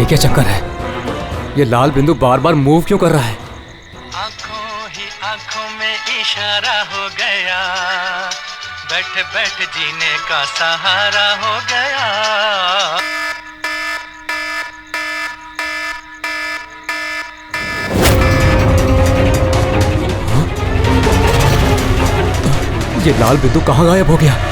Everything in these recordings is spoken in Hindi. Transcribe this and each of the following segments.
क्या चक्कर है? ये लाल बिंदु बार बार मूव क्यों कर रहा है? आंखों ही आंखों में इशारा हो गया, बैठ बैठ जीने का सहारा हो गया। ये लाल बिंदु कहाँ गायब हो गया?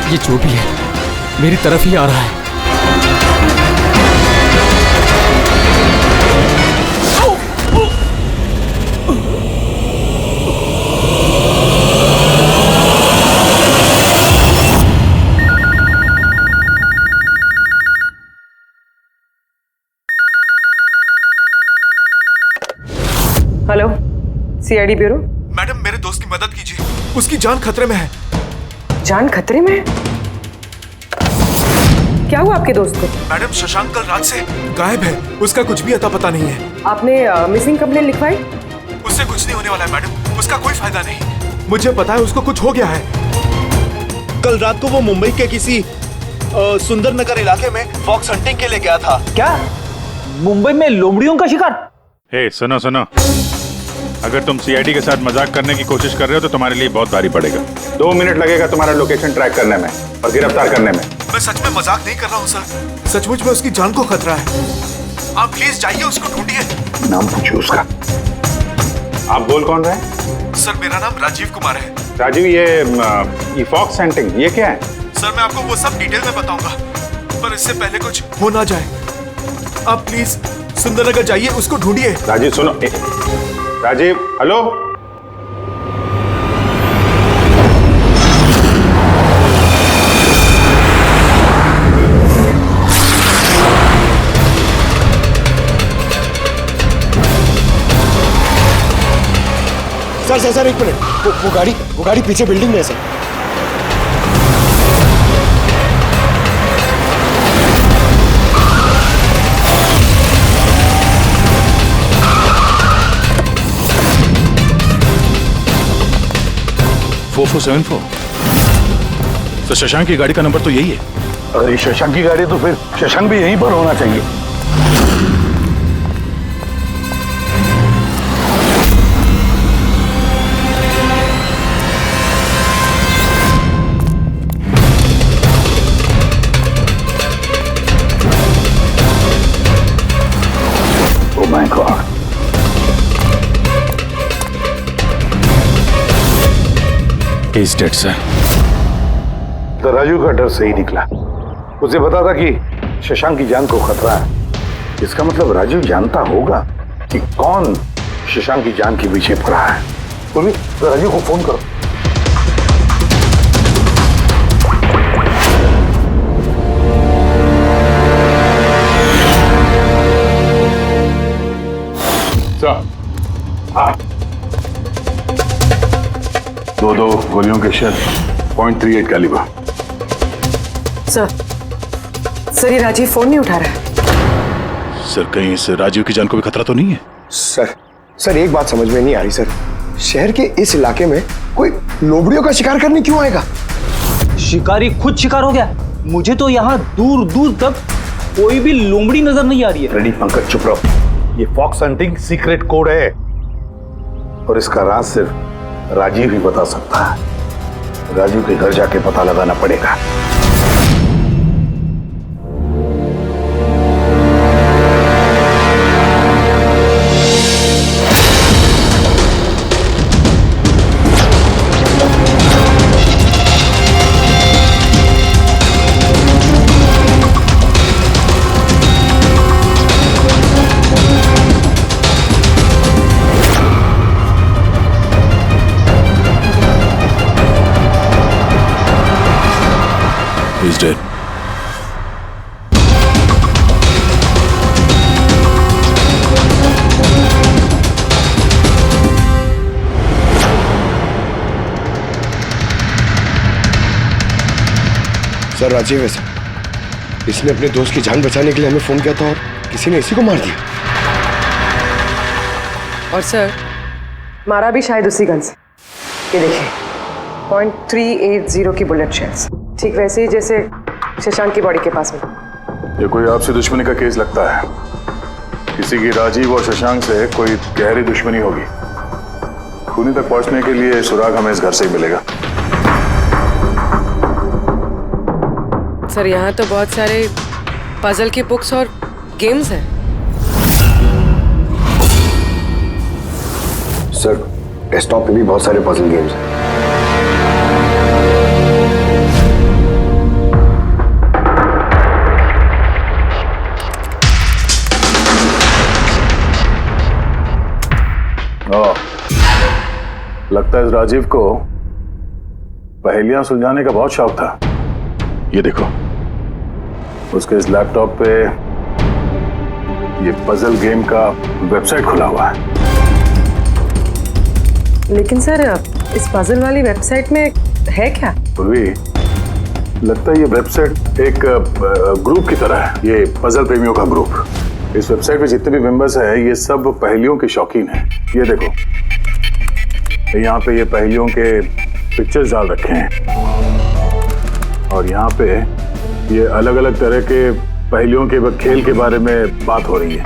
ये जो भी है मेरी तरफ ही आ रहा है। Hello, CID bureau. मैडम, मेरे दोस्त की मदद कीजिए, उसकी जान खतरे में है। जान खतरे में है? क्या हुआ आपके दोस्त को? मैडम, शशांक कल रात से गायब है, उसका कुछ भी अता पता नहीं है। आपने मिसिंग कंप्लेंट लिखवाई? उससे कुछ नहीं होने वाला है मैडम, उसका कोई फायदा नहीं। मुझे पता है उसको कुछ हो गया है। कल रात को वो मुंबई के किसी सुंदर नगर इलाके में फॉक्स हंटिंग के लिए गया था। क्या मुंबई में लोमड़ियों का शिकार? हे सुनो सुनो, अगर तुम सीआईडी के साथ मजाक करने की कोशिश कर रहे हो तो तुम्हारे लिए बहुत भारी पड़ेगा। 2 मिनट लगेगा तुम्हारा लोकेशन ट्रैक करने में और गिरफ्तार करने में। मैं सच में मजाक नहीं कर रहा हूँ सर, सचमुच में उसकी जान को खतरा है। आप प्लीज जाइए, उसको ढूंढिए। नाम पूछिए उसका। आप बोल कौन रहे हैं? सर, मेरा नाम राजीव कुमार है। राजीव, ये फॉक्स हंटिंग ये क्या है? सर, मैं आपको वो सब डिटेल में बताऊंगा, पर इससे पहले कुछ हो ना जाए। आप प्लीज सुंदरनगर जाइए, उसको ढूंढिए। राजीव सुनो, राजीव, हेलो। सर एक मिनट, वो गाड़ी पीछे बिल्डिंग में है सर। तो शशांक की गाड़ी का नंबर तो यही है। अगर ये शशांक की गाड़ी है तो फिर शशांक भी यहीं पर होना चाहिए। Oh my God, he is dead sir. तो राजू का डर सही निकला। उसे पता था कि शशांक की जान को खतरा है। इसका मतलब राजू जानता होगा कि कौन शशांक की जान के पीछे पड़ा है। बोलिए, तो राजू को फोन करो। दो गोलियों के शेल, .38 कैलिबर। सर ये राजीव फोन नहीं उठा रहा है। सर, कहीं इस राजीव की जान को भी खतरा तो नहीं है? सर एक बात समझ में नहीं आ रही सर, शहर के इस इलाके में कोई लोमड़ियों का शिकार करने क्यों आएगा? शिकारी खुद शिकार हो गया। मुझे तो यहाँ दूर दूर तक कोई भी लोमड़ी नजर नहीं आ रही है। रेडी पंकज, चुप रहो। ये फॉक्स हंटिंग सीक्रेट कोड है और इसका राज सिर्फ राजीव ही बता सकता है। राजीव के घर जाके पता लगाना पड़ेगा। He's dead. सर राजीव है सर। इसने अपने दोस्त की जान बचाने के लिए हमें फोन किया था और किसी ने इसी को मार दिया। और सर मारा भी शायद उसी गन से। ये देखिए .380 की बुलेट शेल्स, ठीक वैसे ही जैसे शशांक की बॉडी के पास में। ये कोई आपसी दुश्मनी का केस लगता है। किसी की राजीव और शशांक से कोई गहरी दुश्मनी होगी। खूनी तक पहुंचने के लिए सुराग हमें इस घर से ही मिलेगा। सर यहाँ तो बहुत सारे पजल की बुक्स और गेम्स हैं। सर डेस्कटॉप पे भी बहुत सारे पजल गेम्स हैं। लगता है इस राजीव को पहेलियां सुलझाने का बहुत शौक था। ये देखो, उसके इस लैपटॉप पे ये पजल गेम का वेबसाइट खुला हुआ है। लेकिन सर इस पजल वाली वेबसाइट में है क्या? पूर्वी, लगता है ये वेबसाइट एक ग्रुप की तरह है। ये पजल प्रेमियों का ग्रुप। इस वेबसाइट पे जितने भी मेंबर्स हैं ये सब पहेलियों के शौकीन हैं। ये देखो, यहाँ पे ये पहेलियों के पिक्चर्स डाल रखे हैं और यहाँ पे ये अलग अलग तरह के पहेलियों के खेल के बारे में बात हो रही है।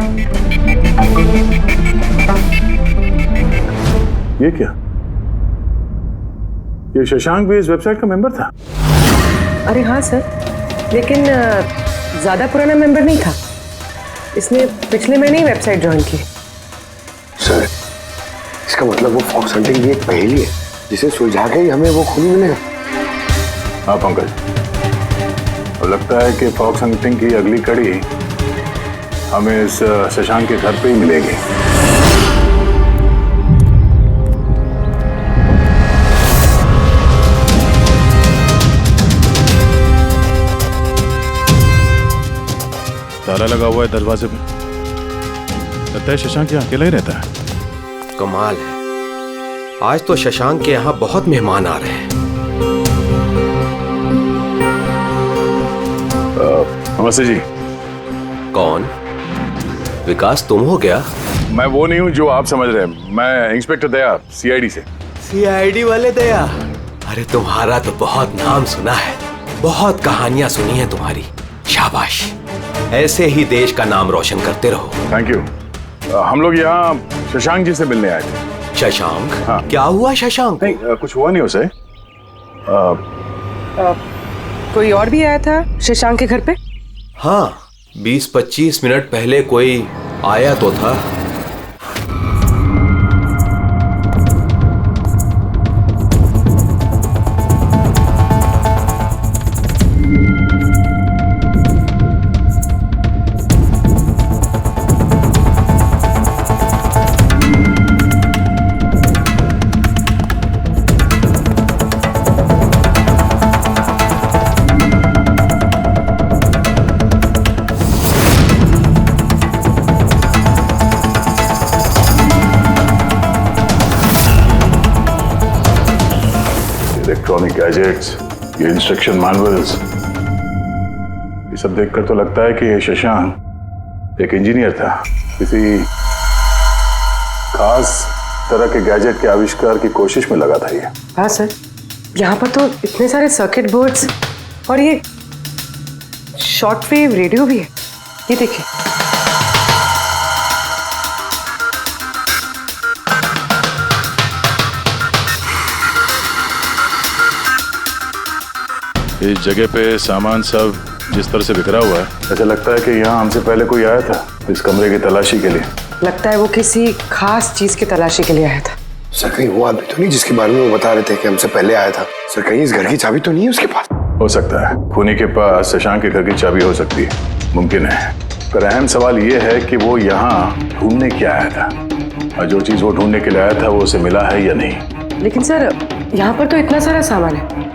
ये क्या? ये शशांक भी इस वेबसाइट का मेंबर था? अरे हाँ सर, लेकिन ज्यादा पुराना मेंबर नहीं था। इसने पिछले महीने ही वेबसाइट ज्वाइन की। सर इसका मतलब वो फॉक्स हंटिंग भी एक पहेली है जिसे सुलझा के ही हमें वो खूनी मिलेगा। हाँ पंकज, और लगता है कि फॉक्स हंटिंग की अगली कड़ी हमें इस शशांक के घर पे ही मिलेगी। ताला लगा हुआ है दरवाजे पे। लगता है शशांक यहाँ अकेला ही रहता है। कमाल है, आज तो शशांक के यहाँ बहुत मेहमान आ रहे हैं। नमस्ते जी। कौन? विकास तुम हो क्या? मैं वो नहीं हूँ जो आप समझ रहे हैं। मैं इंस्पेक्टर दया, सीआईडी से। सीआईडी वाले दया? अरे तुम्हारा तो बहुत नाम सुना है, बहुत कहानियां सुनी है तुम्हारी। शाबाश, ऐसे ही देश का नाम रोशन करते रहो। Thank you. हम लोग यहाँ शशांक जी से मिलने आए थे। शशांक? हाँ। क्या हुआ शशांक? नहीं, कुछ हुआ नहीं उसे। कोई और भी आया था शशांक के घर पे? हाँ, 20-25 मिनट पहले कोई आया तो था। इलेक्ट्रॉनिक गैजेट्स, ये इंस्ट्रक्शन मैनुअल्स, ये सब देखकर तो लगता है कि ये शशांक एक इंजीनियर था। किसी खास तरह के गैजेट के आविष्कार की कोशिश में लगा था ये। हाँ सर, यहाँ पर तो इतने सारे सर्किट बोर्ड्स और ये शॉर्ट वेव रेडियो भी है। ये देखिए। इस जगह पे सामान सब जिस तरह से बिखरा हुआ है, ऐसा लगता है कि यहाँ हमसे पहले कोई आया था इस कमरे की तलाशी के लिए। लगता है वो किसी खास चीज की तलाशी के लिए आया था। सर कहीं वो आदमी तो नहीं जिसके बारे में वो बता रहे थे कि हमसे पहले आया था? सर कहीं इस घर की चाबी तो नहीं है उसके पास? हो सकता है खूनी के पास शशांक के घर की चाबी हो सकती है, मुमकिन है। पर अहम सवाल ये है कि वो यहाँ ढूंढने क्या आया था, और जो चीज वो ढूंढने के लिए आया था वो उसे मिला है या नहीं। लेकिन सर यहाँ पर तो इतना सारा सामान है,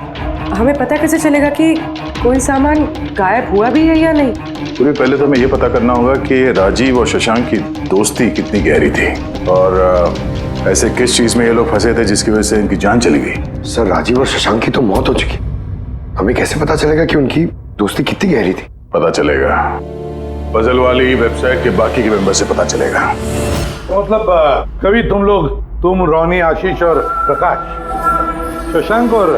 हमें पता कैसे चलेगा कि कोई सामान गायब हुआ भी है या नहीं? पूरी पहले तो हमें ये पता करना होगा कि राजीव और शशांक की दोस्ती कितनी गहरी थी, और ऐसे किस चीज में ये लोग फंसे थे जिसकी वजह से इनकी जान चली गई। सर राजीव और शशांक की तो मौत हो चुकी, हमें कैसे पता चलेगा कि उनकी दोस्ती कितनी गहरी थी? पता चलेगा। पजल वाली वेबसाइट के बाकी के मेंबर से पता चलेगा। तो मतलब कभी तुम रोनी, आशीष और प्रकाश शशांक और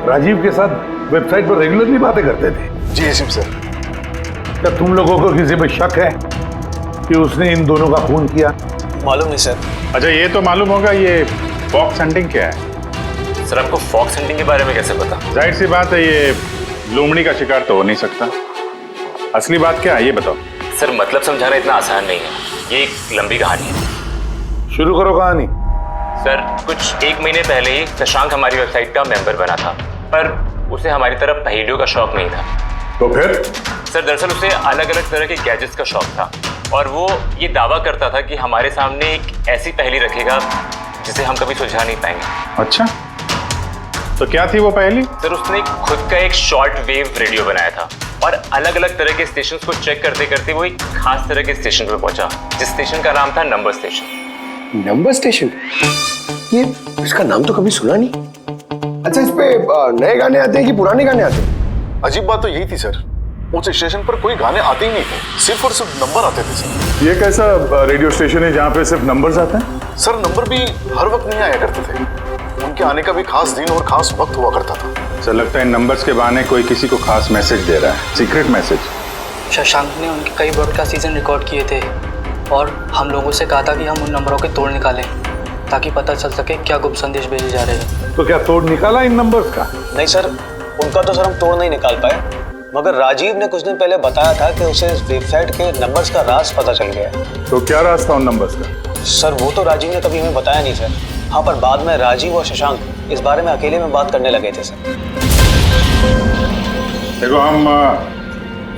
राजीव के साथ वेबसाइट पर रेगुलरली बातें करते थे? जी एसीपी सर। क्या तुम लोगों को किसी पे शक है कि उसने इन दोनों का खून किया? मालूम नहीं सर। अच्छा, ये तो मालूम होगा, ये फॉक्स हंटिंग क्या है? सर आपको फॉक्स हंटिंग के बारे में कैसे पता? जाहिर सी बात है, ये लोमड़ी का शिकार तो हो नहीं सकता। असली बात क्या है ये बताओ। सर मतलब समझाना इतना आसान नहीं है, ये एक लंबी कहानी है। शुरू करो कहानी। सर कुछ 1 महीने पहले ही शशांक हमारी वेबसाइट का मेंबर बना था, पर उसे हमारी तरफ पहेलियों का शौक नहीं था। तो फिर? सर दरअसल उसे अलग अलग तरह के गैजेट्स का शौक था और वो ये दावा करता था कि हमारे सामने एक ऐसी पहेली रखेगा जिसे हम कभी सुलझा नहीं पाएंगे। अच्छा, तो क्या थी वो पहेली? सर उसने खुद का एक शॉर्ट वेव रेडियो बनाया था और अलग अलग तरह के स्टेशंस को चेक करते करते वो एक खास तरह के स्टेशन पे पहुंचा, जिस स्टेशन का नाम था नंबर स्टेशन। Number station? ये इसका नाम तो कभी सुना नहीं। अच्छा, इस पे नए गाने आते हैं कि पुराने गाने आते हैं? अजीब बात तो यही थी सर, उस स्टेशन पर कोई गाने आते ही नहीं थे, सिर्फ और सिर्फ नंबर आते थे सर। ये कैसा रेडियो स्टेशन है जहाँ पे सिर्फ नंबर्स आते हैं? सर नंबर भी हर वक्त नहीं आया करते थे, उनके आने का भी खास दिन और खास वक्त हुआ करता था। सर लगता है नंबर्स के बहाने कोई किसी को खास मैसेज दे रहा है, सीक्रेट मैसेज। शशांक ने उनके कई ब्रॉडकास्ट सीजन रिकॉर्ड किए थे और हम लोगों से कहा था कि हम उन नंबरों के तोड़ निकालें ताकि पता चल सके क्या गुप्त संदेश भेजे जा रहे हैं। तो क्या तोड़ निकाला इन नंबर्स का? नहीं सर, उनका तो सर हम तोड़ नहीं निकाल पाए, मगर राजीव ने कुछ दिन पहले बताया था कि उसे इस वेबसाइट के नंबर्स का राज पता चल गया है। तो क्या राज था उन नंबर्स का? सर वो तो राजीव ने कभी हमें बताया नहीं सर। हाँ, पर बाद में राजीव और शशांक इस बारे में अकेले में बात करने लगे थे सर। देखो, हम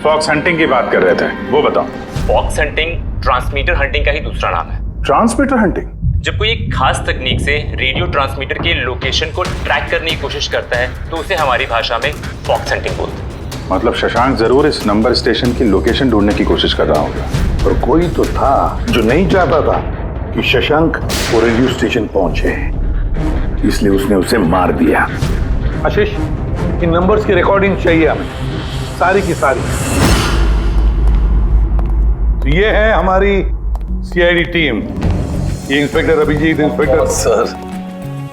फॉक्स हंटिंग की बात कर रहे थे, वो बताओ। फॉक्स हंटिंग ट्रांसमीटर हंटिंग का ही दूसरा नाम है। Transmitter hunting? जब कोई एक खास तकनीक से रेडियो ट्रांसमीटर के लोकेशन को ट्रैक करने की कोशिश करता है तो उसे हमारी भाषा में फॉक्स हंटिंग बोलते हैं। मतलब शशांक जरूर इस नंबर स्टेशन की लोकेशन ढूंढने की कोशिश कर रहा होगा। और कोई तो था जो नहीं चाहता था कि शशांक वो रेडियो स्टेशन पहुंचे, इसलिए उसने उसे मार दिया। आशीष, इन नंबर्स की रिकॉर्डिंग चाहिए हमें, सारी की सारी। तो ये है हमारी सीआईडी टीम। ये इंस्पेक्टर अभिजीत, इंस्पेक्टर सर,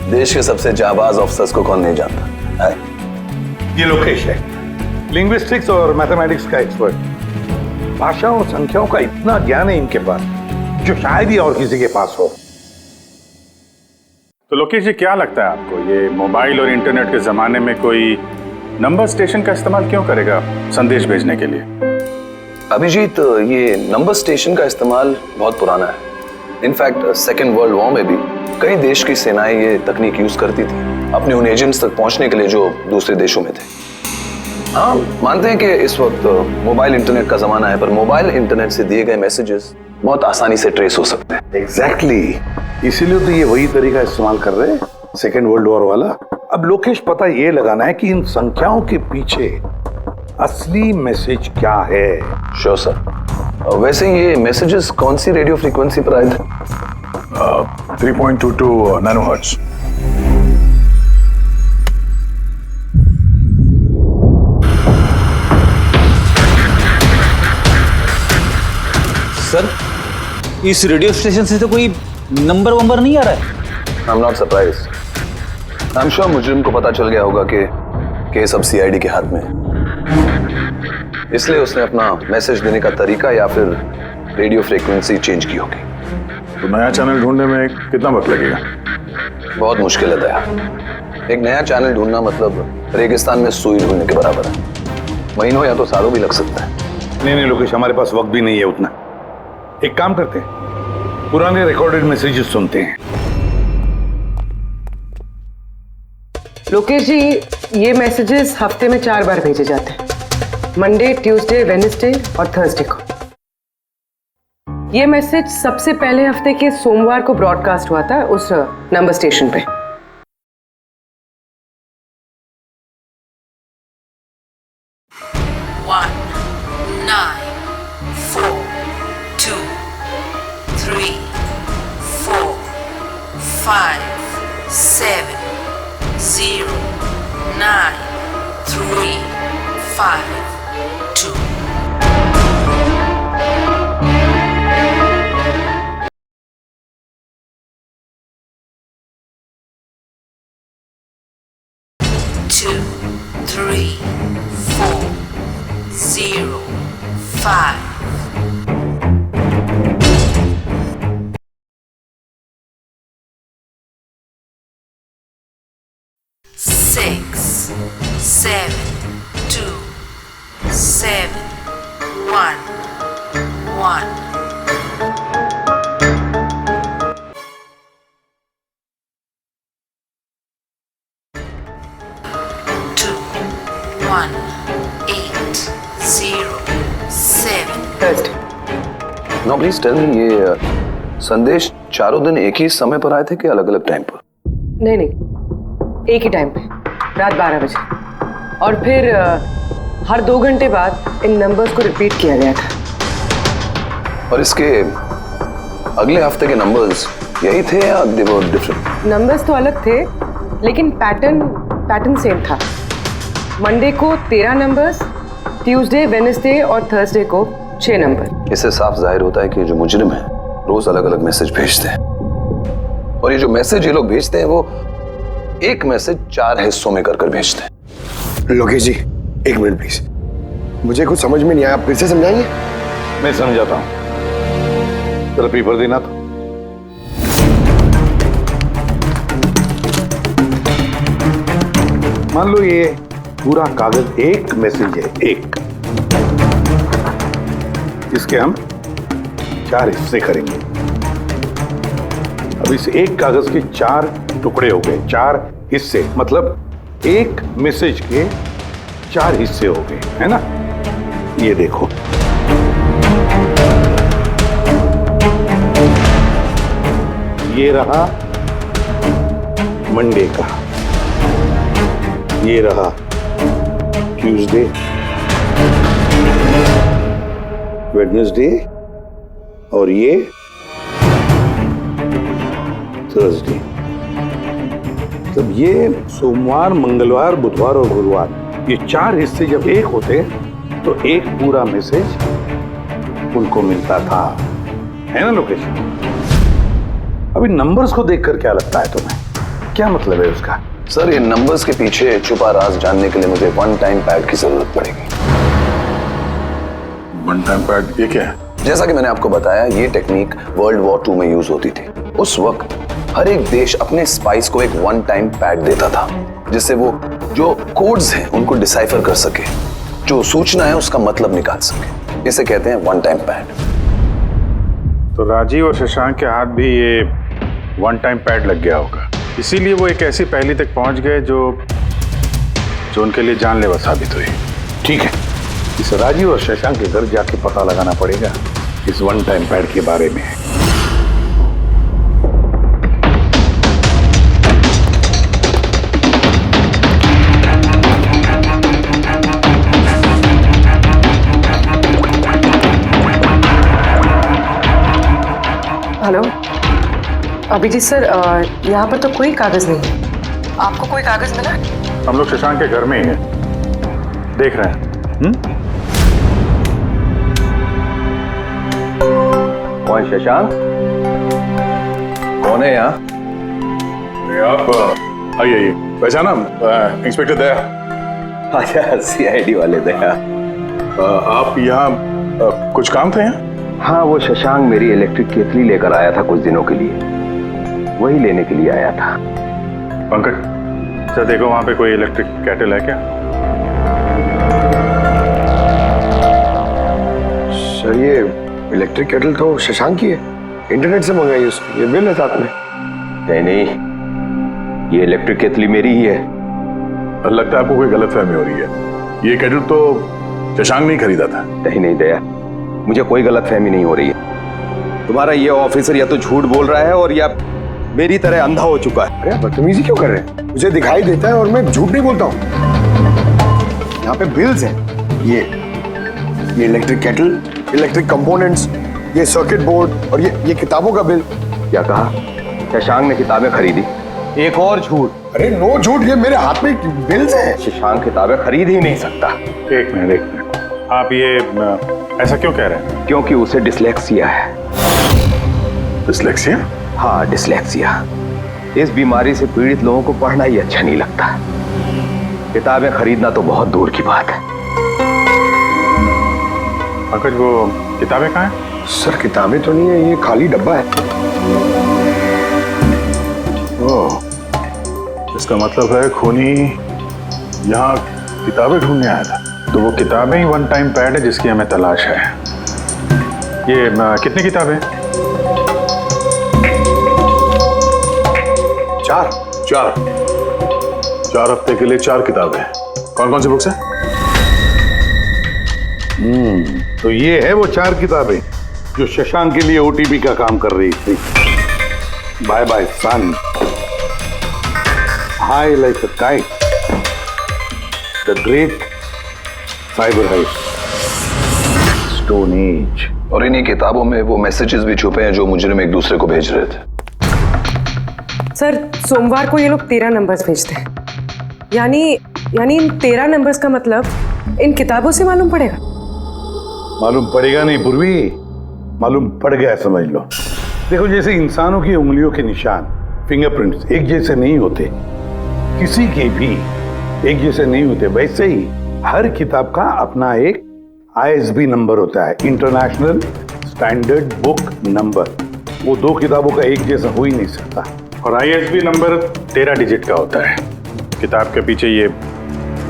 देश के सबसे जाबाज ऑफिसर्स को कौन नहीं जानता है? ये लोकेश है, लिंग्विस्टिक्स और मैथमेटिक्स का एक्सपर्ट। भाषा और संख्याओं का इतना ज्ञान है इनके पास जो शायद ही और किसी के पास हो। तो लोकेश जी, क्या लगता है आपको, ये मोबाइल और इंटरनेट के जमाने में कोई नंबर स्टेशन का इस्तेमाल क्यों करेगा संदेश भेजने के लिए? अभिजीत, ये नंबर स्टेशन का इस्तेमाल बहुत पुराना है। इनफैक्ट सेकेंड वर्ल्ड वॉर में भी कई देश की सेनाएं ये तकनीक यूज करती थी अपने उन एजेंट्स तक पहुंचने के लिए जो दूसरे देशों में थे। हाँ, मानते हैं कि इस वक्त मोबाइल इंटरनेट का जमाना है, पर मोबाइल इंटरनेट से दिए गए मैसेजेस बहुत आसानी से ट्रेस हो सकते हैं। एग्जैक्टली, इसीलिए तो ये वही तरीका इस्तेमाल कर रहे हैं, सेकेंड वर्ल्ड वॉर वाला। अब लोकेश, पता ये लगाना है कि इन संख्याओं के पीछे असली मैसेज क्या है। Sure sir. वैसे ये मैसेजेस कौन सी रेडियो फ्रीक्वेंसी पर आए थे? 3.22 नैनोहर्ट्ज। सर, इस रेडियो स्टेशन से तो कोई नंबर वंबर नहीं आ रहा है। I am not surprise. I am sure मुजरिम को पता चल गया होगा कि केस अब सीआईडी के हाथ में है, इसलिए उसने अपना मैसेज देने का तरीका या फिर रेडियो फ्रीक्वेंसी चेंज की होगी। तो नया चैनल ढूंढने में कितना वक्त लगेगा? बहुत मुश्किल है दया। एक नया चैनल ढूंढना मतलब रेगिस्तान में सुई ढूंढने के बराबर है। महीनों या तो सालों भी लग सकता है। नहीं लोकेश, हमारे पास वक्त भी नहीं है उतना। एक काम करते हैं, पुराने रिकॉर्डेड मैसेजेस सुनते हैं। लोकेश जी, ये मैसेजेस हफ्ते में 4 बार भेजे जाते हैं, मंडे, ट्यूसडे, वेडनेसडे और थर्सडे को। ये मैसेज सबसे पहले हफ्ते के सोमवार को ब्रॉडकास्ट हुआ था उस नंबर स्टेशन पे। 2, 3, 4, 0, 5. Six, 7, 2, 7, 1, 1. No please tell me, ये संदेश चारों दिन एक ही समय पर आए थे कि अलग अलग टाइम पर? नहीं नहीं, एक ही टाइम पे, रात 12 बजे। और फिर हर 2 घंटे बाद इन नंबर्स को रिपीट किया गया था। और इसके अगले हफ्ते के नंबर्स यही थे या दे वर डिफरेंट? नंबर्स तो अलग थे, लेकिन पैटर्न सेम था। मंडे को 13 नंबर्स, ट्यूसडे, वेडनेसडे और थर्सडे को 6 नंबर। इससे साफ जाहिर होता है कि जो मुजरिम है रोज अलग अलग मैसेज भेजते हैं, और ये जो मैसेज ये लोग भेजते हैं वो एक मैसेज 4 हिस्सों में कर भेजते हैं। लोकेश जी, 1 मिनट प्लीज, मुझे कुछ समझ में नहीं आया, आप फिर से समझाएंगे? मैं समझाता हूं, तेरा पेपर देना था। मान लो ये पूरा कागज एक मैसेज है, एक, इसके हम 4 हिस्से करेंगे। अब इस एक कागज के 4 टुकड़े हो गए, 4 हिस्से, मतलब एक मैसेज के 4 हिस्से हो गए, है ना? ये देखो, ये रहा मंडे का, ये रहा ट्यूसडे, वेडनेसडे और ये थर्सडे। तब ये सोमवार, मंगलवार, बुधवार और गुरुवार, ये 4 हिस्से जब एक होते तो एक पूरा मैसेज उनको मिलता था, है ना लोकेश? अभी नंबर्स को देखकर क्या लगता है तुम्हें, क्या मतलब है उसका? सर, ये नंबर्स के पीछे छुपा राज जानने के लिए मुझे 1 टाइम पैड की जरूरत पड़ेगी। 1 टाइम पैड, ये क्या है? जैसा कि मैंने आपको बताया, ये टेक्निक वर्ल्ड वॉर 2 में यूज होती थी। उस वक्त हर एक देश अपने स्पाइस को एक 1 टाइम पैड देता था, जिससे वो जो कोड्स हैं उनको डिसाइफर कर सके, जो सूचना है उसका मतलब निकाल सके। इसे कहते हैं 1 टाइम पैड। तो राजीव और शशांक के हाथ भी ये 1 टाइम पैड लग गया होगा, इसीलिए वो एक ऐसी पहेली तक पहुंच गए जो उनके लिए जानलेवा साबित हुई। ठीक है, इस राजीव और शशांक के घर जाके पता लगाना पड़ेगा इस 1 टाइम पैड के बारे में। हेलो अभिजीत सर, यहाँ पर तो कोई कागज नहीं है। आपको कोई कागज मिला? हम लोग शशांक के घर में ही हैं, देख रहे हैं। कौन शशांक? कौन है यहाँ? आप आइए, पहचाना? इंस्पेक्टर दया। अच्छा, सीआईडी वाले दया। आप यहाँ कुछ काम थे यहाँ? हाँ, वो शशांक मेरी इलेक्ट्रिक केतली लेकर आया था कुछ दिनों के लिए, वही लेने के लिए आया था। पंकज, सर देखो वहां पे कोई इलेक्ट्रिक केटल है क्या? सर, ये इलेक्ट्रिक केटल तो शशांक की है, इंटरनेट से मंगाई उसकी, ये बिल है साथ में। नहीं, ये इलेक्ट्रिक केतली मेरी ही है। लगता है आपको कोई गलतफहमी हो रही है। ये केटल तो शशांक नहीं खरीदा था। नहीं दया, मुझे कोई गलतफहमी नहीं हो रही है। तुम्हारा ये ऑफिसर या तो झूठ बोल रहा है और या मेरी तरह अंधा हो चुका है। अरे बदतमीजी क्यों कर रहे हैं? मुझे दिखाई देता है और मैं झूठ नहीं बोलता हूँ। यहाँ पे बिल्स हैं, ये इलेक्ट्रिक केटल, इलेक्ट्रिक कंपोनेंट्स, ये सर्किट बोर्ड और ये किताबों का बिल। क्या कहा? शशांक ने किताबें खरीदी? एक और झूठ। अरे नो झूठ, ये मेरे हाथ में बिल्स हैं। शशांक किताबें खरीद ही नहीं सकता। एक मिनट, आप ये ऐसा क्यों कह रहे हैं? क्योंकि उसे डिसलेक्सिया है। डिसलेक्सिया? हाँ, डिसलेक्सिया। इस बीमारी से पीड़ित लोगों को पढ़ना ही अच्छा नहीं लगता। किताबें खरीदना तो बहुत दूर की बात है। पंकज वो किताबें कहाँ हैं? सर किताबें तो नहीं है, ये खाली डब्बा है। ओह, इसका मतलब है खूनी यहाँ किताबें ढूंढने आया था। तो वो किताबें ही वन टाइम पैड है जिसकी हमें तलाश है। ये कितनी किताबें? 4 हफ्ते के लिए 4 किताबें। कौन कौन सी बुक्स हैं? तो ये है वो 4 किताबें जो शशांक के लिए ओटीपी का काम कर रही थी। Bye bye son, high like a kite, the great cyber heist, stone age. और इन्हीं किताबों में वो मैसेजेस भी छुपे हैं जो मुजरिम एक दूसरे को भेज रहे थे। सर सोमवार को ये लोग 13 नंबर्स भेजते हैं, यानी इन 13 नंबर्स का मतलब इन किताबों से मालूम पड़ेगा। मालूम पड़ेगा नहीं पूर्वी, मालूम पड़ गया समझ लो। देखो जैसे इंसानों की उंगलियों के निशान, फिंगरप्रिंट्स एक जैसे नहीं होते, किसी के भी एक जैसे नहीं होते, वैसे ही हर किताब का अपना एक ISB नंबर होता है, इंटरनेशनल स्टैंडर्ड बुक नंबर। वो 2 किताबों का एक जैसा हो ही नहीं सकता। और ISB नंबर 13 डिजिट का होता है। किताब के पीछे ये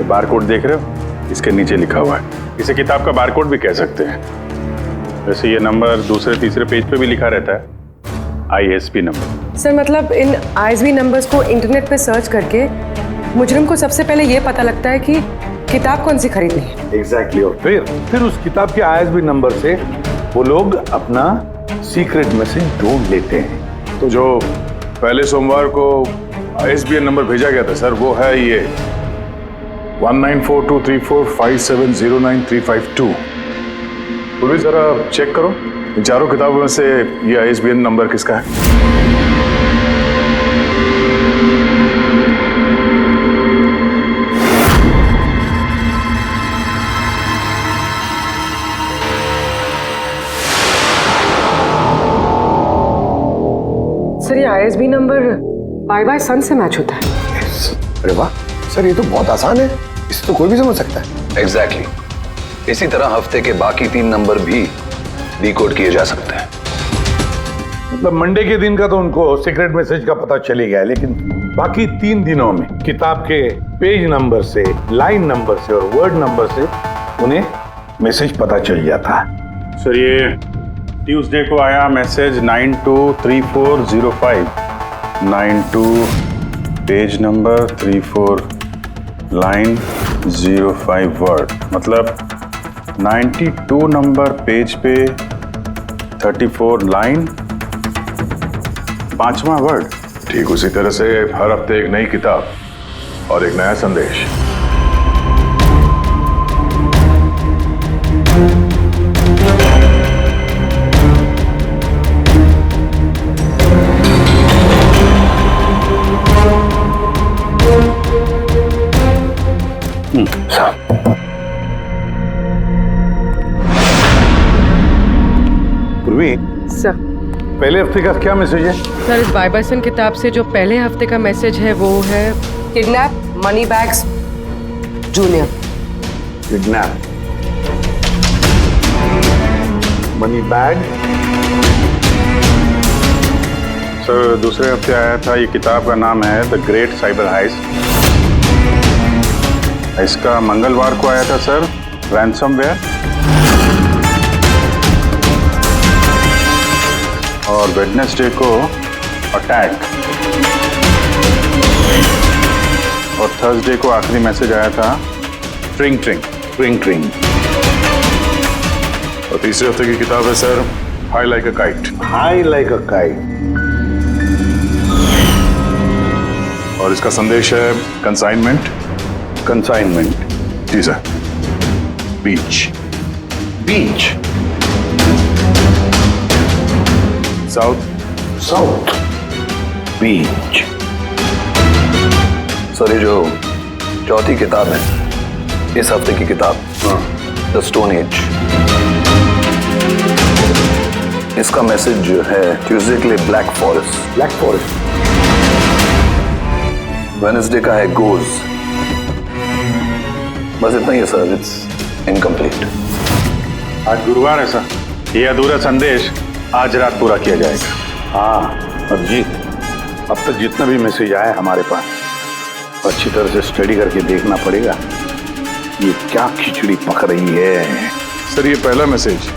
बारकोड देख रहे हो, इसके नीचे लिखा हुआ है। इसे किताब का बारकोड भी कह सकते हैं। वैसे ये नंबर दूसरे तीसरे पेज पे भी लिखा रहता है, ISB नंबर। सर मतलब इन ISB नंबर्स को इंटरनेट पे सर्च करके मुजरिम को सबसे पहले ये पता लगता है कि किताब कौन सी खरीदनी है। एग्जैक्टली। और फिर उस किताब के ISB नंबर से वो लोग अपना सीक्रेट मैसेज ढूंढ लेते हैं। तो जो पहले सोमवार को ISBN नंबर भेजा गया था सर, वो है ये 19423457099352। पूरी जरा चेक करो इन 4 किताबों में से ये ISBN नंबर किसका है। सर ये ISB नंबर बाय सन से मैच होता है। अरे वाह सर, ये तो बहुत आसान है, इसे तो कोई भी समझ सकता है। एग्जैक्टली। इसी तरह हफ्ते के बाकी 3 नंबर भी डिकोड किए जा सकते हैं। मतलब मंडे के दिन का तो उनको सीक्रेट मैसेज का पता चली गया, लेकिन बाकी 3 दिनों में किताब के पेज नंबर से, लाइन नंबर से और वर्ड नंबर से उन्हें मैसेज पता चल जाता है। सर ये ट्यूसडे को आया message 923405, 92 page number 34 line 05 word, मतलब 92 नंबर पेज पे 34 लाइन 5वां वर्ड। ठीक उसी तरह से हर हफ्ते एक नई किताब और एक नया संदेश। सर पहले हफ्ते का क्या मैसेज है? सर इस बाय सन किताब से जो पहले हफ्ते का मैसेज है वो है kidnap money bags junior. Kidnap money bag. Sir दूसरे हफ्ते आया था, ये किताब का नाम है द ग्रेट साइबर हाइस्ट। इसका मंगलवार को आया था सर रैंसमवेयर, और वेडनेसडे को अटैक, और थर्सडे को आखिरी मैसेज आया था ट्रिंग ट्रिंग ट्रिंग ट्रिंग। और तीसरे हफ्ते की किताब है sir high like a kite. High like a kite. और इसका संदेश है कंसाइनमेंट। कंसाइनमेंट जी सर। बीच। बीच। South Beach. सर ये जो चौथी किताब है, इस हफ्ते की किताब द स्टोन एज, इसका मैसेज जो है ट्यूसडे के लिए black forest. Black forest. Wednesday का है गोज, बस इतना ही है सर, इट्स इनकम्प्लीट। आज गुरुवार है सर, ये अधूरा संदेश आज रात पूरा किया जाएगा। हाँ और जी, अब तक जितना भी मैसेज आया हमारे पास अच्छी तरह से स्टडी करके देखना पड़ेगा ये क्या खिचड़ी पक रही है। सर ये पहला message,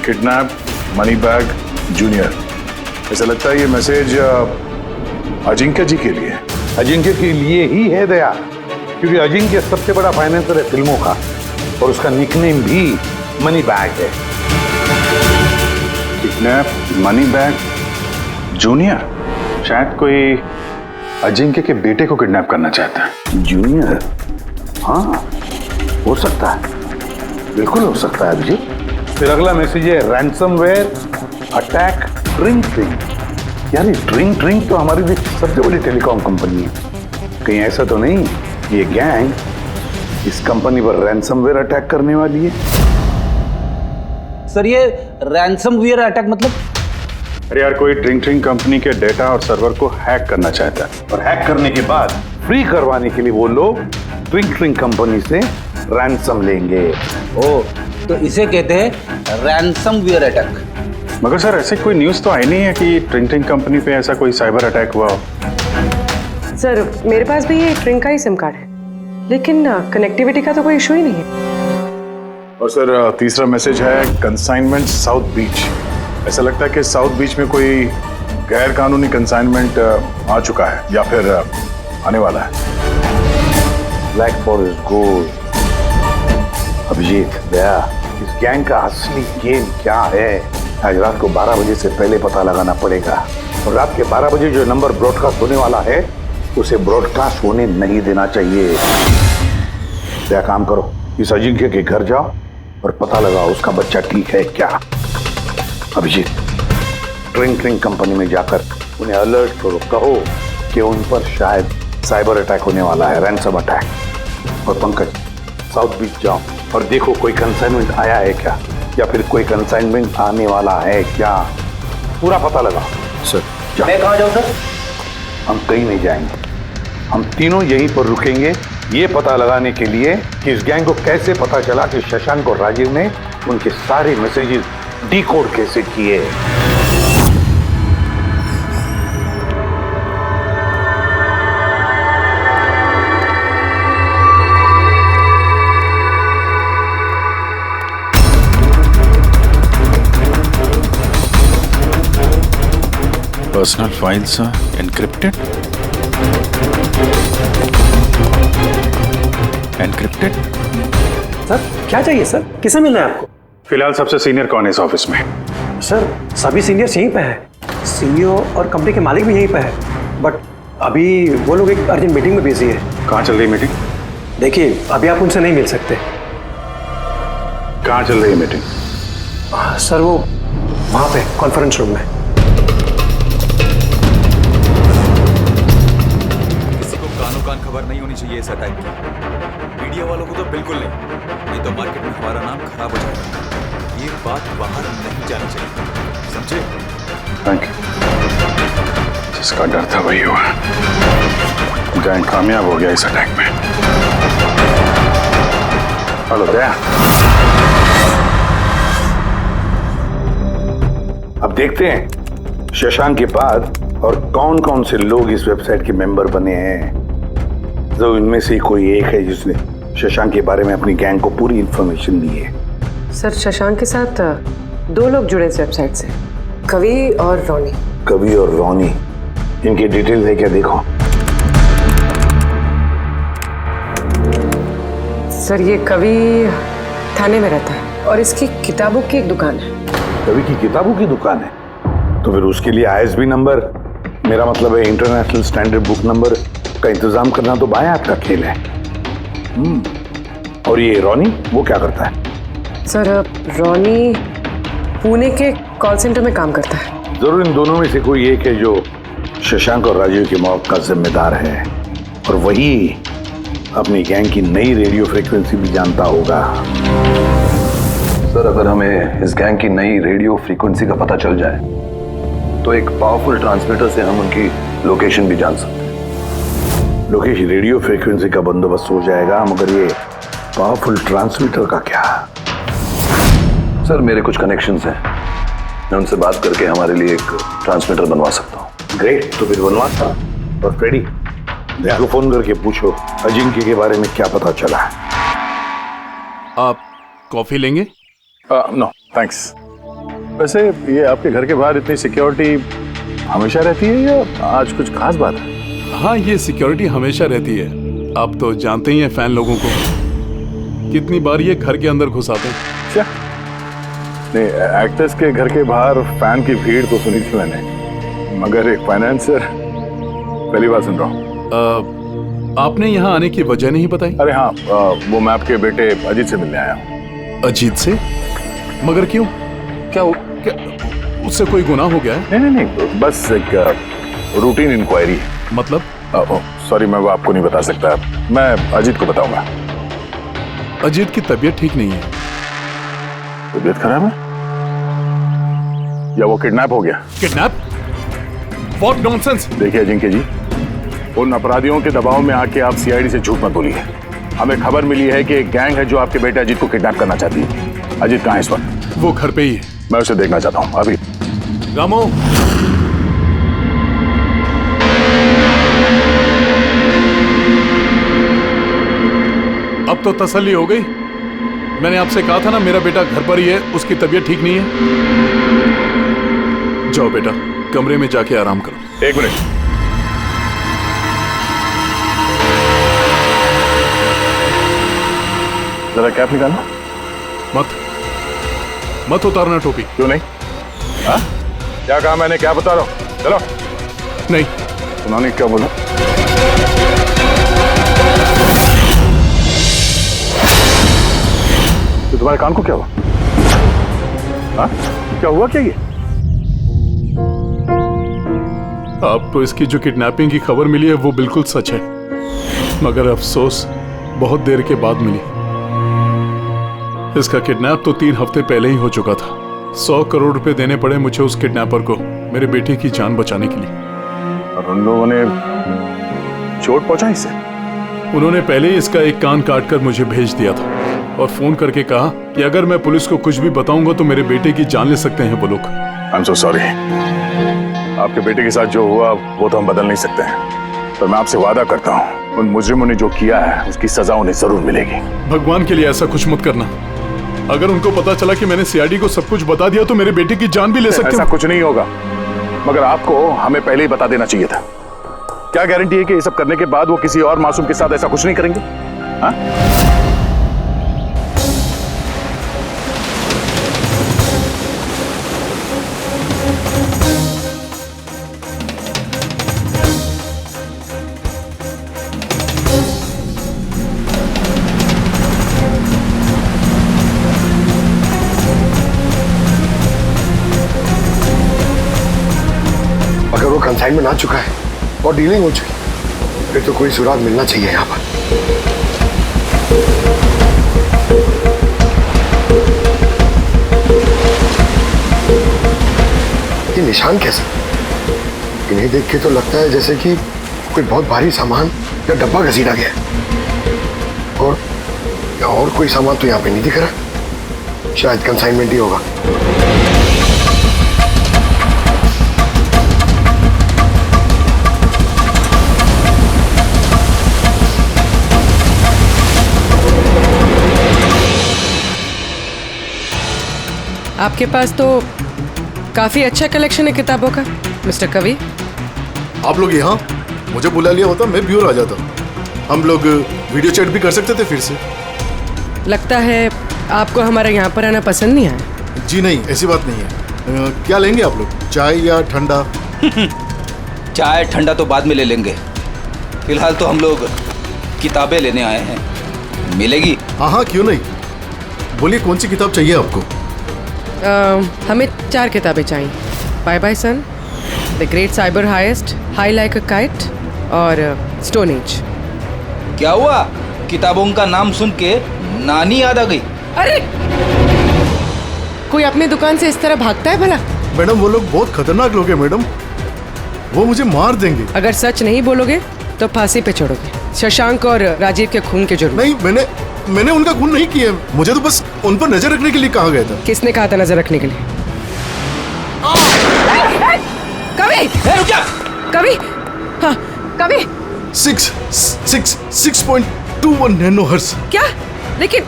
kidnap money bag junior. ऐसा लगता है ये मैसेज अजिंक्य जी के लिए। अजिंक्य के लिए ही है दया, क्योंकि अजिंक्य सबसे बड़ा फाइनेंसर है फिल्मों का और उसका निकनेम भी मनी बैग है। किडनैप मनी बैग जूनियर, शायद कोई अजिंक्य के बेटे को किडनैप करना चाहता है। जूनियर? हाँ हो सकता है, बिल्कुल हो सकता है अभिजीत। फिर अगला मैसेज है रैंसमवेयर अटैक ड्रिंक ड्रिंक। यार ड्रिंक ड्रिंक तो हमारी देश की सबसे बड़ी टेलीकॉम कंपनी है, कहीं ऐसा तो नहीं ये गैंग इस कंपनी पर रैंसमवेयर अटैक करने वाली है? सर ये रैंसमवेयर अटैक मतलब? अरे यार कोई ड्रिंक ड्रिंक कंपनी के डेटा और सर्वर को हैक करना चाहता है, और हैक करने के बाद फ्री करवाने के लिए वो लोग ड्रिंक ड्रिंक कंपनी से रैंसम लेंगे। ओ, तो इसे कहते हैं रैंसमवेयर अटैक। मगर सर ऐसे कोई न्यूज़ तो आई नहीं है कि ड्रिंक ड्रिंक कंपनी पे ऐसा कोई साइबर अटैक हुआ हो। सर मेरे पास भी ये ड्रिंक का ही सिम कार्ड है, लेकिन कनेक्टिविटी का तो कोई इशू ही नहीं है। और सर तीसरा मैसेज है कंसाइनमेंट साउथ बीच। ऐसा लगता है कि साउथ बीच में कोई गैर कानूनी कंसाइनमेंट आ चुका है या फिर आने वाला है। Black forest gold. Abhijeet Daya, इस गैंग का असली गेम क्या है आज रात को 12 बजे से पहले पता लगाना पड़ेगा, और रात के 12 बजे जो नंबर ब्रॉडकास्ट होने वाला है उसे ब्रॉडकास्ट होने नहीं देना चाहिए। क्या काम करो, इस अजिंक्य के घर जाओ और पता लगाओ उसका बच्चा ठीक है क्या। अभिजीत ड्रिंक ड्रिंक कंपनी में जाकर उन्हें अलर्ट करो, कहो कि उन पर शायद साइबर अटैक होने वाला है, रैंसम अटैक। और पंकज साउथ बीच जाओ और देखो कोई कंसाइनमेंट आया है क्या, या फिर कोई कंसाइनमेंट आने वाला है क्या, पूरा पता लगाओ। सर मैं कहाँ जाऊँ सर? हम कहीं नहीं जाएंगे, हम तीनों यहीं पर रुकेंगे ये पता लगाने के लिए कि इस गैंग को कैसे पता चला कि शशांक और राजीव ने उनके सारे मैसेजेस डिकोड कैसे किए। Personal files encrypted. Encrypted? Sir क्या चाहिए सर, किसे मिलना है आपको? फिलहाल सबसे सीनियर कौन है इस ऑफिस में? सर सभी सीनियर्स यहीं पे है, सीईओ और कंपनी के मालिक भी यहीं पे है, बट अभी वो लोग एक अर्जेंट मीटिंग में बिजी है। कहाँ चल रही मीटिंग? देखिए अभी आप उनसे नहीं मिल सकते। कहाँ चल रही है मीटिंग? सर वो वहाँ पे कॉन्फ्रेंस रूम में। किसी को कानो कान खबर नहीं होनी चाहिए इस अटैक की, मीडिया वालों को तो बिल्कुल नहीं तो मार्केट में हमारा नाम खराब हो जाएगा। ये बात बाहर नहीं जानी चाहिए, समझे? Thank you. जिसका डर था वही हुआ, गैंग कामयाब हो गया इस अटैक में। हेलो दया, अब देखते हैं शशांक के बाद और कौन कौन से लोग इस वेबसाइट के मेंबर बने हैं। जो इनमें से कोई एक है जिसने शशांक के बारे में अपनी गैंग को पूरी इंफॉर्मेशन दी है। सर शशांक के साथ 2 लोग जुड़े इस वेबसाइट से, कवि और रोनी। कवि और रोनी, इनकी डिटेल है क्या? देखो सर ये कवि थाने में रहता है और इसकी किताबों की एक दुकान है। कवि की किताबों की दुकान है तो फिर उसके लिए ISB नंबर, मेरा मतलब है इंटरनेशनल स्टैंडर्ड बुक नंबर का इंतजाम करना तो बाएं हाथ का खेल है। और ये रोनी वो क्या करता है? सर रोनी पुणे के कॉल सेंटर में काम करता है। जरूर इन दोनों में से कोई एक है जो शशांक और राजीव की मौत का जिम्मेदार है, और वही अपनी गैंग की नई रेडियो फ्रीक्वेंसी भी जानता होगा। सर अगर हमें इस गैंग की नई रेडियो फ्रीक्वेंसी का पता चल जाए तो एक पावरफुल ट्रांसमीटर से हम उनकी लोकेशन भी जान सकते हैं। लोकेश, रेडियो फ्रीक्वेंसी का बंदोबस्त हो जाएगा, मगर ये पावरफुल ट्रांसमीटर का क्या? सर मेरे कुछ कनेक्शंस हैं, मैं उनसे बात करके हमारे लिए एक ट्रांसमीटर बनवा सकता हूँ। ग्रेट, तो फिर बनवाता। और फ्रेडी, दया को फोन करके पूछो अजिंक्य के बारे में क्या पता चला है। आप कॉफी लेंगे? No thanks. वैसे ये आपके घर के बाहर इतनी सिक्योरिटी हमेशा रहती है या आज कुछ खास बात है? हाँ, ये सिक्योरिटी हमेशा रहती है। आप तो जानते ही हैं फैन लोगों को, कितनी बार ये घर के अंदर घुस आते हैं। क्या नहीं, एक्टर्स के घर के बाहर फैन की भीड़ तो सुनी थी मैंने, मगर एक फाइनेंसर पहली बार सुन रहा हूँ। आपने यहाँ आने की वजह नहीं बताई? अरे हाँ, वो मैं आपके बेटे अजीत से मिलने आया हूँ। अजीत से? मगर क्यों? क्या उससे कोई गुनाह हो गया है? नहीं, बस एक रूटीन इंक्वायरी है। मतलब? सॉरी, मैं वो आपको नहीं बता सकता, मैं अजीत को बताऊंगा। अजीत की तबीयत ठीक नहीं है। तबीयत खराब है या वो किडनैप हो गया? किडनैप? What nonsense! देखिए अजिंक्य जी, उन अपराधियों के दबाव में आके आप सीआईडी से झूठ मत बोलिए। हमें खबर मिली है कि एक गैंग है जो आपके बेटे अजीत को किडनैप करना चाहती है। अजीत कहाँ है इस वक्त? वो घर पे ही है। मैं उसे देखना चाहता हूँ अभी। रामो, अब तो तसल्ली हो गई। मैंने आपसे कहा था ना, मेरा बेटा घर पर ही है, उसकी तबीयत ठीक नहीं है। जाओ बेटा, कमरे में जाके आराम करो। एक मिनट, जरा कैप निकालना। मत उतारना टोपी। क्यों नहीं? हाँ? क्या कहा मैंने? क्या बता रहा हूँ? चलो। नहीं। उन्होंने क्या बोला? तो तुम्हारे कान को क्या हुआ? हाँ? क्या हुआ क्या ये? आपको इसकी जो किडनैपिंग की खबर मिली है वो बिल्कुल सच है, मगर अफसोस बहुत देर के बाद मिली। इसका किडनैप तो 3 हफ्ते पहले ही हो चुका था। 100 करोड़ रुपए देने पड़े मुझे उस किडनैपर को, मेरे बेटे की जान बचाने के लिए। और उन लोगों ने चोट पहुंचाई इसे? उन्होंने पहले ही इसका एक कान काट कर मुझे भेज दिया था और फोन करके कहा कि अगर मैं पुलिस को कुछ भी बताऊंगा तो मेरे बेटे की जान ले सकते हैं वो लोग। I am so sorry. आपके बेटे के साथ जो हुआ वो तो हम बदल नहीं सकते हैं, पर मैं आपसे वादा करता हूँ उन मुजरिमों ने जो किया है उसकी सजा उन्हें जरूर मिलेगी। भगवान के लिए ऐसा कुछ मत करना। अगर उनको पता चला कि मैंने सीआईडी को सब कुछ बता दिया तो मेरे बेटे की जान भी ले सकते हैं। ऐसा कुछ नहीं होगा, मगर आपको हमें पहले ही बता देना चाहिए था। क्या गारंटी है कि ये सब करने के बाद वो किसी और मासूम के साथ ऐसा कुछ नहीं करेंगे? हाँ? अगर वो कंसाइनमेंट आ चुका है और डीलिंग हो चुकी, फिर तो कोई सुराग मिलना चाहिए यहाँ पर। ये निशान कैसे? इन्हें देख के तो लगता है जैसे कि कोई बहुत भारी सामान या डब्बा घसीटा गया है। और कोई सामान तो यहाँ पे नहीं दिख रहा। शायद कंसाइनमेंट ही होगा। आपके पास तो काफी अच्छा कलेक्शन है किताबों का मिस्टर कवि। आप लोग यहाँ मुझे बुला लिया होता मैं भी और आ जाता। हम लोग वीडियो चैट भी कर सकते थे फिर से। लगता है आपको हमारे यहाँ पर आना पसंद नहीं आया। जी नहीं, ऐसी बात नहीं है। क्या लेंगे आप लोग, चाय या ठंडा? चाय ठंडा तो बाद में ले लेंगे, फिलहाल तो हम लोग किताबें लेने आए हैं। मिलेगी? हाँ, क्यों नहीं। बोलिए कौन सी किताब चाहिए आपको? हमें 4 किताबें चाहिए। Bye bye son, the great cyber heist, high like a kite और स्टोन एज। क्या हुआ? किताबों का नाम सुन के नानी याद आ गई? अरे कोई अपने दुकान से इस तरह भागता है भला? मैडम वो लोग बहुत खतरनाक लोग हैं मैडम, वो मुझे मार देंगे। अगर सच नहीं बोलोगे तो फांसी पे चढ़ोगे। शशांक और राजीव के खून के जुर्म। नहीं, मैंने उनका खून नहीं किया। मुझे तो बस उन पर नजर रखने के लिए कहा गया था। किसने कहा था नजर रखने के लिए? कवि! कवि! हाँ, कवि! 6.21 नैनोहर्ट्ज। क्या? लेकिन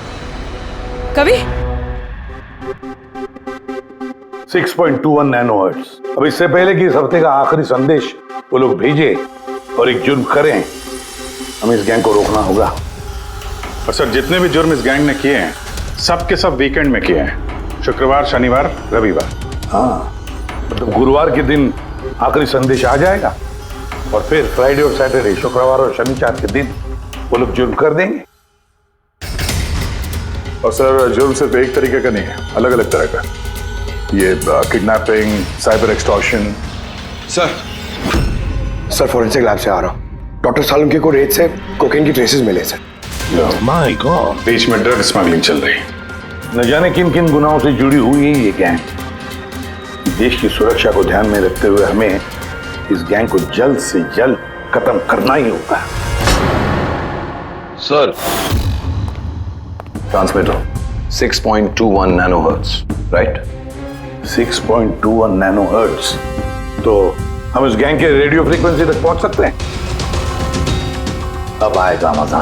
कवि 6.21 नैनोहर्ट्ज। अब इससे पहले कि इस हफ्ते का आखिरी संदेश वो लोग भेजे और एक जुर्म करें, हमें इस गैंग को रोकना होगा। और सर, जितने भी जुर्म इस गैंग ने किए हैं सब के सब वीकेंड में किए हैं, शुक्रवार, शनिवार, रविवार। हाँ, मतलब गुरुवार के दिन आखिरी संदेश आ जाएगा और फिर फ्राइडे और सैटरडे, शुक्रवार और शनिवार के दिन वो लोग जुर्म कर देंगे। और सर, जुर्म सिर्फ एक तरीके का नहीं है, अलग अलग तरह का। ये kidnapping, cyber extortion. Sir forensic lab से आ रहा हूँ। डॉक्टर सालुंके को रेत से कोकेन की ट्रेसेस मिले सर। माय गॉड, बीच में ड्रग स्मगलिंग चल रही। न जाने किन किन गुनाहों से जुड़ी हुई है ये गैंग। देश की सुरक्षा को ध्यान में रखते हुए हमें इस गैंग को जल्द से जल्द खत्म करना ही होगा। Sir, transmitter 6.21 nanohertz, right? 6.21 nanohertz. तो हम इस गैंग के रेडियो फ्रीक्वेंसी तक पहुंच सकते हैं। अब आएगा मजा।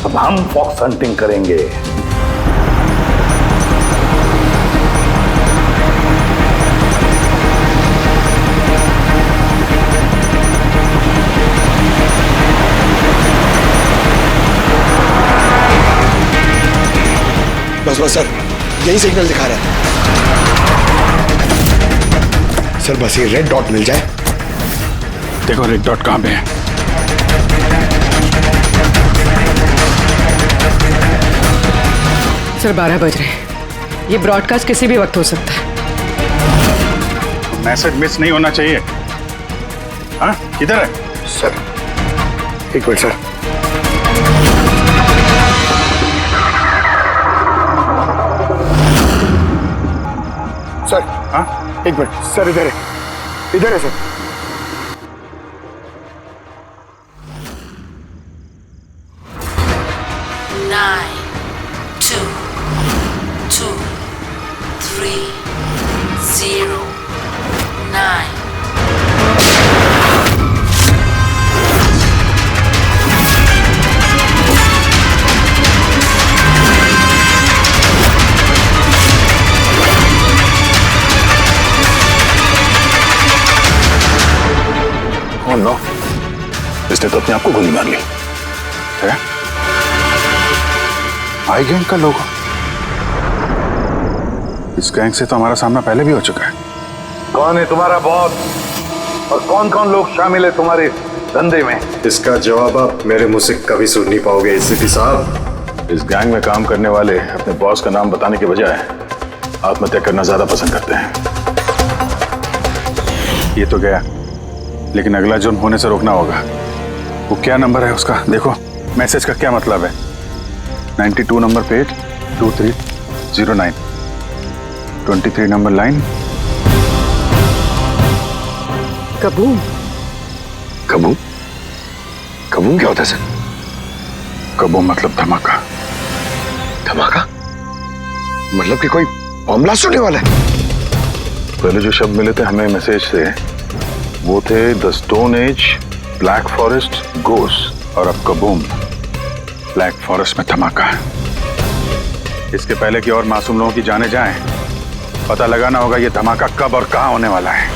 अब हम फॉक्स हंटिंग करेंगे। बस सर, यही सिग्नल दिखा रहा है सर। बस ये रेड डॉट मिल जाए। देखो रेड डॉट कहां पे है। सर 12 बज रहे हैं। ये ब्रॉडकास्ट किसी भी वक्त हो सकता है। मैसेज मिस नहीं होना चाहिए। हाँ, किधर है सर? एक मिनट सर। सर, हाँ, एक मिनट सर। इधर है, इधर है सर। Nine, 2, 2, 3, 0, 9. Oh no, इसने तो अपने आप को गोली मार ली है। आई गैंग का लोगो। इस गैंग से तो हमारा सामना पहले भी हो चुका है। कौन है तुम्हारा बॉस और कौन कौन लोग शामिल है तुम्हारे धंधे में? इसका जवाब आप मेरे मुंह से कभी सुन नहीं पाओगे एसीपी साहब। इस गैंग में काम करने वाले अपने बॉस का नाम बताने के बजाय आत्महत्या करना ज्यादा पसंद करते हैं। ये तो गया, लेकिन अगला जुर्म होने से रोकना होगा। वो क्या नंबर है उसका देखो। मैसेज का क्या मतलब है? 92 number page 2309, 23 number line. Kaboom. Kaboom? Kaboom क्या होता है सर? कबूम मतलब धमाका। धमाका मतलब कि कोई बम ब्लास्ट होने वाला है? पहले जो शब्द मिले थे हमें मैसेज से वो थे the stone age, black forest, ghost, और अब कबूम, ब्लैक फॉरेस्ट में धमाका। इसके पहले कि और मासूम लोगों की जाने जाएं, पता लगाना होगा ये धमाका कब और कहां होने वाला है।